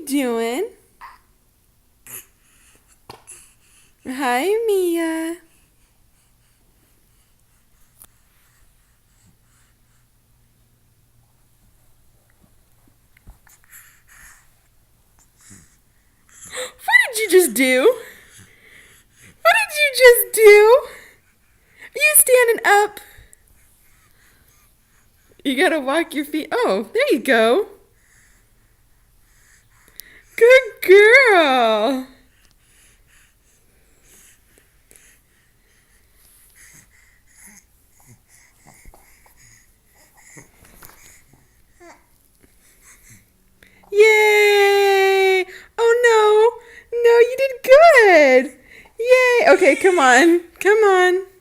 doing? Hi, Mia. What did you just do? What did you just do? Are you standing up? You gotta walk your feet. Oh, there you go. Good girl. Yay! Oh no! No, you did good! Yay! Okay, come on. Come on.